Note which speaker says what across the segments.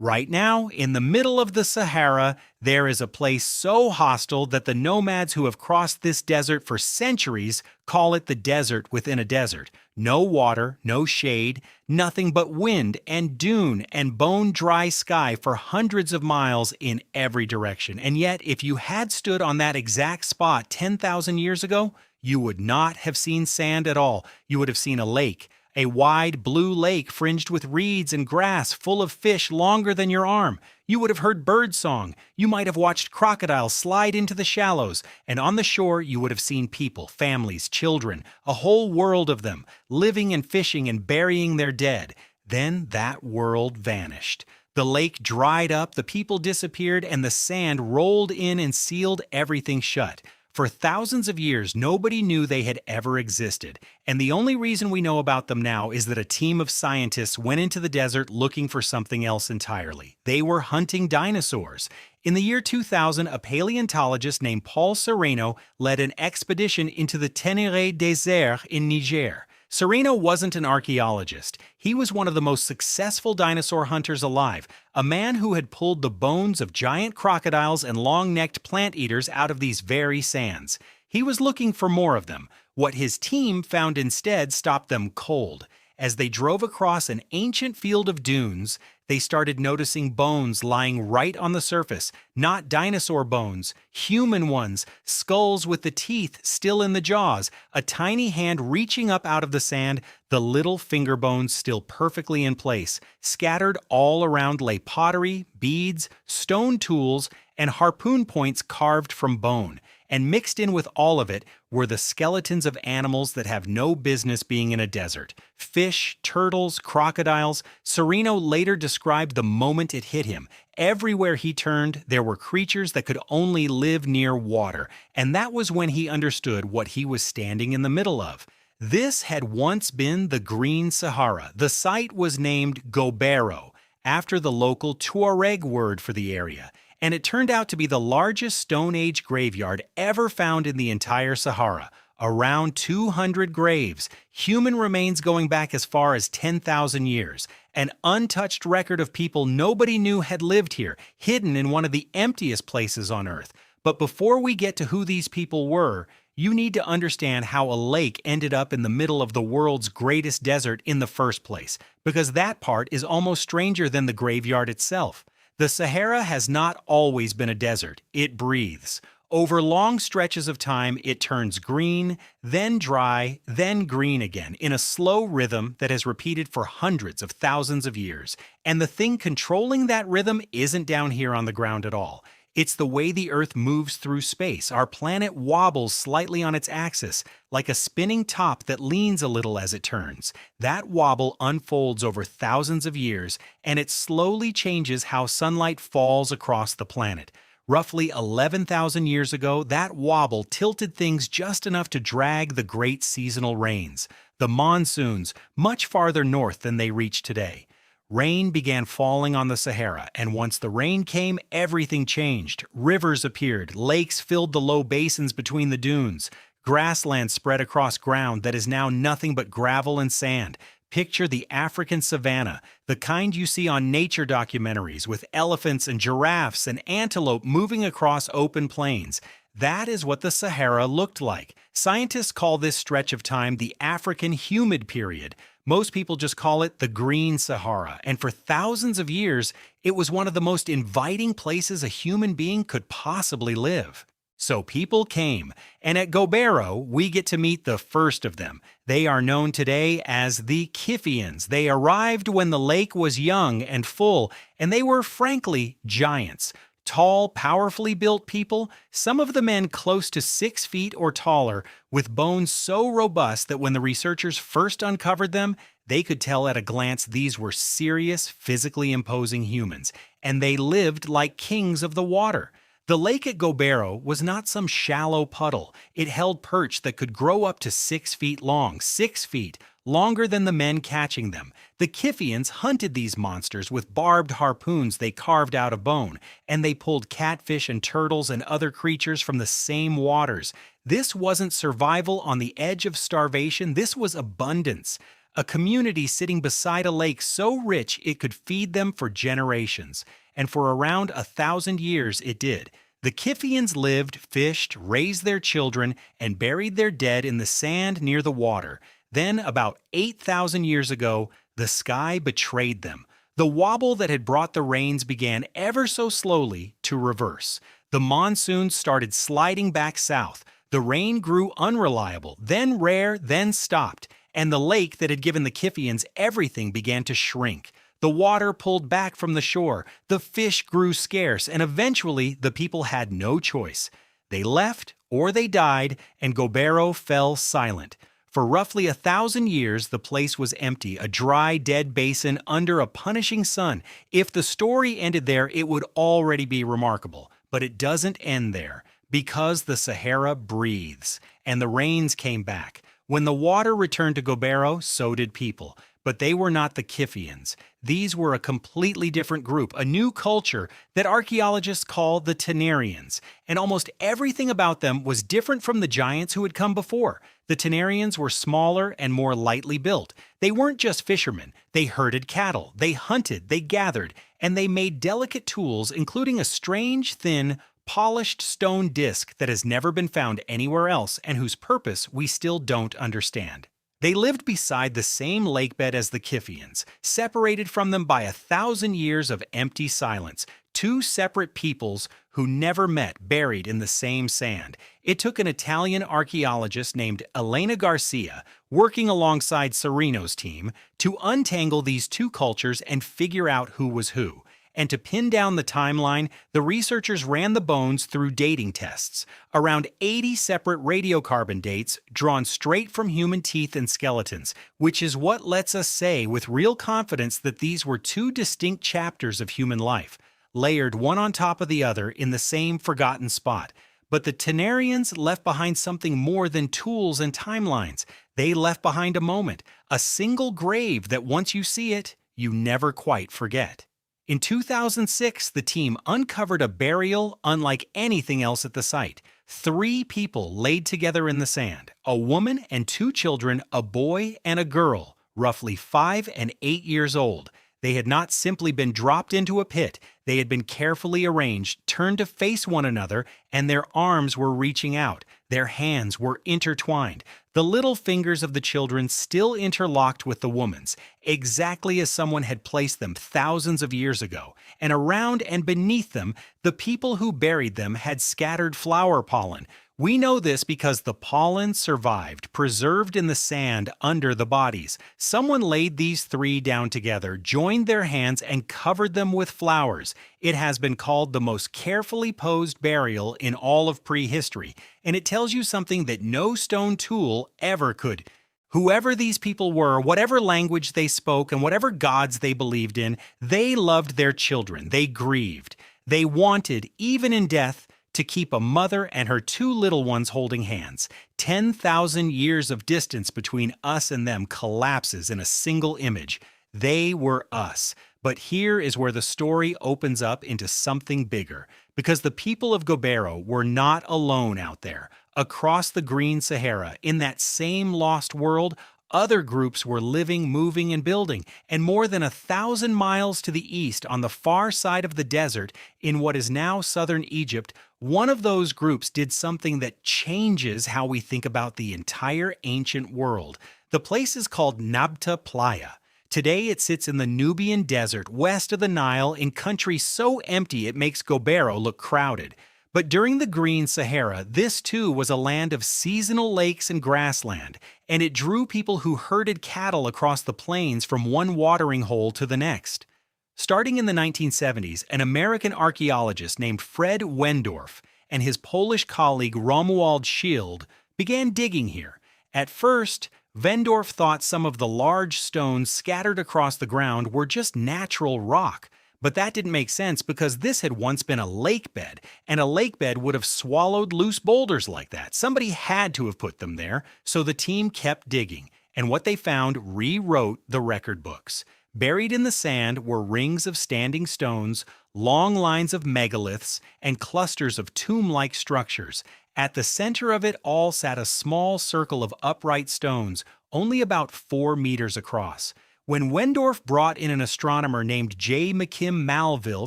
Speaker 1: Right now, in the middle of the Sahara, there is a place so hostile that the nomads who have crossed this desert for centuries call it the desert within a desert. No water, no shade, nothing but wind and dune and bone-dry sky for hundreds of miles in every direction. And yet, if you had stood on that exact spot 10,000 years ago, you would not have seen sand at all. You would have seen a lake. A wide blue lake fringed with reeds and grass full of fish longer than your arm. You would have heard birdsong. You might have watched crocodiles slide into the shallows. And on the shore, you would have seen people, families, children, a whole world of them, living and fishing and burying their dead. Then that world vanished. The lake dried up, the people disappeared, and the sand rolled in and sealed everything shut. For thousands of years, nobody knew they had ever existed, and the only reason we know about them now is that a team of scientists went into the desert looking for something else entirely. They were hunting dinosaurs. In the year 2000, a paleontologist named Paul Sereno led an expedition into the Tenerian Desert in Niger. Sereno wasn't an archaeologist. He was one of the most successful dinosaur hunters alive, a man who had pulled the bones of giant crocodiles and long-necked plant eaters out of these very sands. He was looking for more of them. What his team found instead stopped them cold. As they drove across an ancient field of dunes, they started noticing bones lying right on the surface. Not dinosaur bones, human ones, skulls with the teeth still in the jaws, a tiny hand reaching up out of the sand, the little finger bones still perfectly in place. Scattered all around lay pottery, beads, stone tools, and harpoon points carved from bone. And mixed in with all of it were the skeletons of animals that have no business being in a desert. Fish, turtles, crocodiles. Sereno later described the moment it hit him. Everywhere he turned, there were creatures that could only live near water, and that was when he understood what he was standing in the middle of. This had once been the Green Sahara. The site was named Gobero, after the local Tuareg word for the area, and it turned out to be the largest Stone Age graveyard ever found in the entire Sahara. Around 200 graves, human remains going back as far as 10,000 years, an untouched record of people nobody knew had lived here, hidden in one of the emptiest places on Earth. But before we get to who these people were, you need to understand how a lake ended up in the middle of the world's greatest desert in the first place, because that part is almost stranger than the graveyard itself. The Sahara has not always been a desert. It breathes. Over long stretches of time, it turns green, then dry, then green again, in a slow rhythm that has repeated for hundreds of thousands of years. And the thing controlling that rhythm isn't down here on the ground at all. It's the way the Earth moves through space. Our planet wobbles slightly on its axis, like a spinning top that leans a little as it turns. That wobble unfolds over thousands of years, and it slowly changes how sunlight falls across the planet. Roughly 11,000 years ago, that wobble tilted things just enough to drag the great seasonal rains, the monsoons, much farther north than they reach today. Rain began falling on the Sahara, and once the rain came, everything changed. Rivers appeared, lakes filled the low basins between the dunes, grassland spread across ground that is now nothing but gravel and sand. Picture the African savanna, the kind you see on nature documentaries with elephants and giraffes and antelope moving across open plains. That is what the Sahara looked like. Scientists call this stretch of time the African humid period. Most people just call it the Green Sahara, and for thousands of years, it was one of the most inviting places a human being could possibly live. So people came, and at Gobero, we get to meet the first of them. They are known today as the Kifians. They arrived when the lake was young and full, and they were frankly giants. Tall, powerfully built people, some of the men close to 6 feet or taller, with bones so robust that when the researchers first uncovered them, they could tell at a glance these were serious, physically imposing humans, and they lived like kings of the water. The lake at Gobero was not some shallow puddle. It held perch that could grow up to 6 feet long, 6 feet, longer than the men catching them. The Kifians hunted these monsters with barbed harpoons they carved out of bone, and they pulled catfish and turtles and other creatures from the same waters. This wasn't survival on the edge of starvation, this was abundance. a community sitting beside a lake so rich it could feed them for generations, and for around 1,000 years it did. The Kifians lived, fished, raised their children, and buried their dead in the sand near the water. Then, about 8,000 years ago, the sky betrayed them. The wobble that had brought the rains began ever so slowly to reverse. The monsoons started sliding back south. The rain grew unreliable, then rare, then stopped, and the lake that had given the Kifians everything began to shrink. The water pulled back from the shore, the fish grew scarce, and eventually the people had no choice. They left or they died, and Gobero fell silent. For roughly 1,000 years, the place was empty, a dry, dead basin under a punishing sun. If the story ended there, it would already be remarkable. But it doesn't end there, because the Sahara breathes, and the rains came back. When the water returned to Gobero, so did people. But they were not the Kifians. These were a completely different group, a new culture that archaeologists call the Tenarians. And almost everything about them was different from the giants who had come before. The Tenarians were smaller and more lightly built. They weren't just fishermen. They herded cattle, they hunted, they gathered, and they made delicate tools, including a strange, thin, polished stone disc that has never been found anywhere else and whose purpose we still don't understand. They lived beside the same lakebed as the Kifians, separated from them by 1,000 years of empty silence, two separate peoples who never met, buried in the same sand. It took an Italian archaeologist named Elena Garcia, working alongside Serino's team, to untangle these two cultures and figure out who was who. And to pin down the timeline, the researchers ran the bones through dating tests. Around 80 separate radiocarbon dates drawn straight from human teeth and skeletons, which is what lets us say with real confidence that these were two distinct chapters of human life, layered one on top of the other in the same forgotten spot. But the Tenarians left behind something more than tools and timelines. They left behind a moment, a single grave that once you see it, you never quite forget. In 2006, the team uncovered a burial unlike anything else at the site. 3 people laid together in the sand, a woman and 2 children, a boy and a girl, roughly 5 and 8 years old. They had not simply been dropped into a pit, they had been carefully arranged, turned to face one another, and their arms were reaching out. Their hands were intertwined. The little fingers of the children still interlocked with the woman's, exactly as someone had placed them thousands of years ago. And around and beneath them, the people who buried them had scattered flower pollen. We know this because the pollen survived, preserved in the sand under the bodies. Someone laid these 3 down together, joined their hands, and covered them with flowers. It has been called the most carefully posed burial in all of prehistory, and it tells you something that no stone tool ever could. Whoever these people were, whatever language they spoke, and whatever gods they believed in, they loved their children, they grieved. They wanted, even in death, to keep a mother and her 2 little ones holding hands. 10,000 years of distance between us and them collapses in a single image. They were us. But here is where the story opens up into something bigger, because the people of Gobero were not alone out there. Across the Green Sahara, in that same lost world, other groups were living, moving, and building, and more than 1,000 miles to the east on the far side of the desert, in what is now southern Egypt, one of those groups did something that changes how we think about the entire ancient world. The place is called Nabta Playa. Today it sits in the Nubian desert west of the Nile in country so empty it makes Gobero look crowded. But during the Green Sahara, this too was a land of seasonal lakes and grassland, and it drew people who herded cattle across the plains from one watering hole to the next. Starting in the 1970s, an American archaeologist named Fred Wendorf and his Polish colleague Romuald Schild began digging here. At first, Wendorf thought some of the large stones scattered across the ground were just natural rock. But that didn't make sense because this had once been a lake bed, and a lake bed would have swallowed loose boulders like that. Somebody had to have put them there, so the team kept digging, and what they found rewrote the record books. Buried in the sand were rings of standing stones, long lines of megaliths, and clusters of tomb-like structures. At the center of it all sat a small circle of upright stones, only about 4 meters across. When Wendorf brought in an astronomer named J. McKim Malville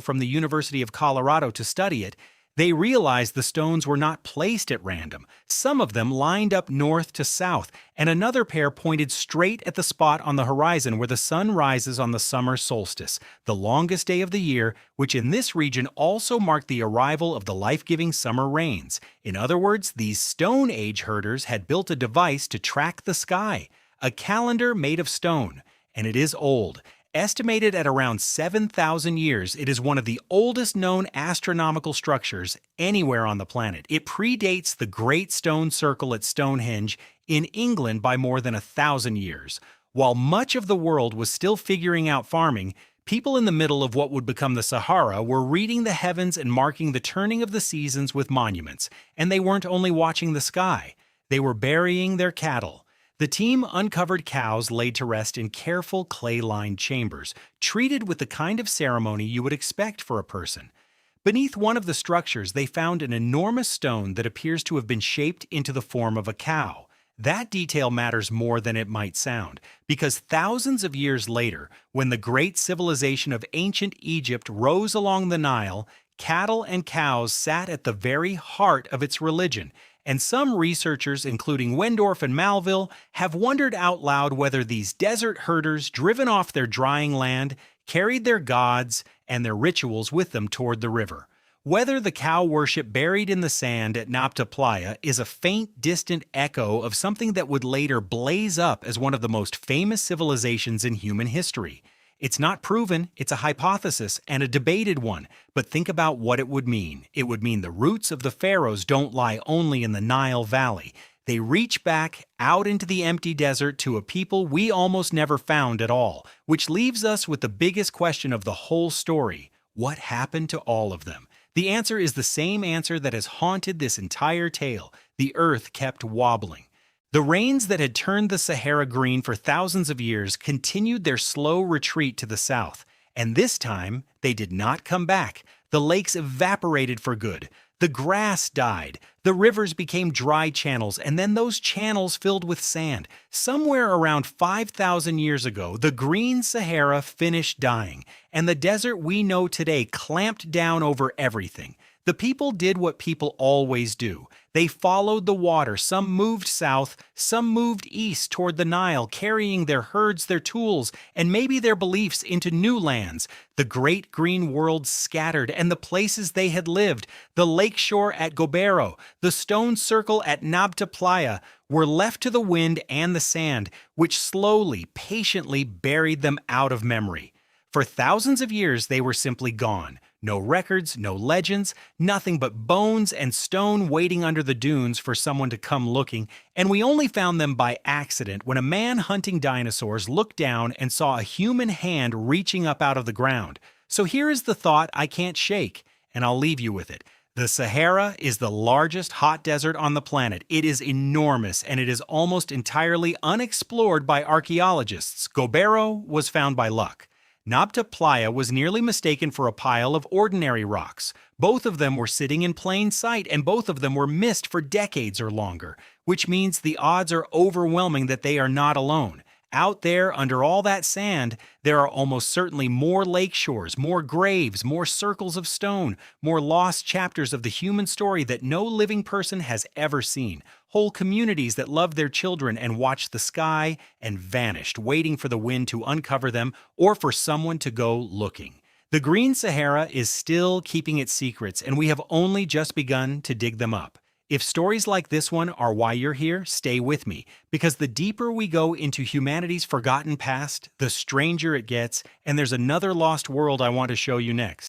Speaker 1: from the University of Colorado to study it, they realized the stones were not placed at random. Some of them lined up north to south, and another pair pointed straight at the spot on the horizon where the sun rises on the summer solstice, the longest day of the year, which in this region also marked the arrival of the life-giving summer rains. In other words, these Stone Age herders had built a device to track the sky, a calendar made of stone, and it is old. Estimated at around 7,000 years, it is one of the oldest known astronomical structures anywhere on the planet. It predates the Great Stone Circle at Stonehenge in England by more than 1,000 years. While much of the world was still figuring out farming, people in the middle of what would become the Sahara were reading the heavens and marking the turning of the seasons with monuments. And they weren't only watching the sky, they were burying their cattle. The team uncovered cows laid to rest in careful clay-lined chambers, treated with the kind of ceremony you would expect for a person. Beneath one of the structures, they found an enormous stone that appears to have been shaped into the form of a cow. That detail matters more than it might sound, because thousands of years later, when the great civilization of ancient Egypt rose along the Nile, cattle and cows sat at the very heart of its religion. And some researchers, including Wendorf and Malville, have wondered out loud whether these desert herders, driven off their drying land, carried their gods and their rituals with them toward the river. Whether the cow worship buried in the sand at Nabta Playa is a faint, distant echo of something that would later blaze up as one of the most famous civilizations in human history. It's not proven, it's a hypothesis and a debated one, but think about what it would mean. It would mean the roots of the pharaohs don't lie only in the Nile Valley. They reach back out into the empty desert to a people we almost never found at all, which leaves us with the biggest question of the whole story. What happened to all of them? The answer is the same answer that has haunted this entire tale. The earth kept wobbling. The rains that had turned the Sahara green for thousands of years continued their slow retreat to the south, and this time they did not come back. The lakes evaporated for good. The grass died. The rivers became dry channels, and then those channels filled with sand. Somewhere around 5,000 years ago, the Green Sahara finished dying, and the desert we know today clamped down over everything. The people did what people always do. They followed the water. Some moved south, some moved east toward the Nile, carrying their herds, their tools, and maybe their beliefs into new lands. The great green world scattered, and the places they had lived, the lakeshore at Gobero, the stone circle at Nabta Playa, were left to the wind and the sand, which slowly, patiently buried them out of memory. For thousands of years, they were simply gone. No records, no legends, nothing but bones and stone waiting under the dunes for someone to come looking, and we only found them by accident when a man hunting dinosaurs looked down and saw a human hand reaching up out of the ground. So here is the thought I can't shake, and I'll leave you with it. The Sahara is the largest hot desert on the planet. It is enormous, and it is almost entirely unexplored by archaeologists. Gobero was found by luck. Nabta Playa was nearly mistaken for a pile of ordinary rocks. Both of them were sitting in plain sight, and both of them were missed for decades or longer, which means the odds are overwhelming that they are not alone. Out there, under all that sand, there are almost certainly more lake shores, more graves, more circles of stone, more lost chapters of the human story that no living person has ever seen. Whole communities that loved their children and watched the sky and vanished, waiting for the wind to uncover them or for someone to go looking. The Green Sahara is still keeping its secrets, and we have only just begun to dig them up. If stories like this one are why you're here, stay with me, because the deeper we go into humanity's forgotten past, the stranger it gets, and there's another lost world I want to show you next.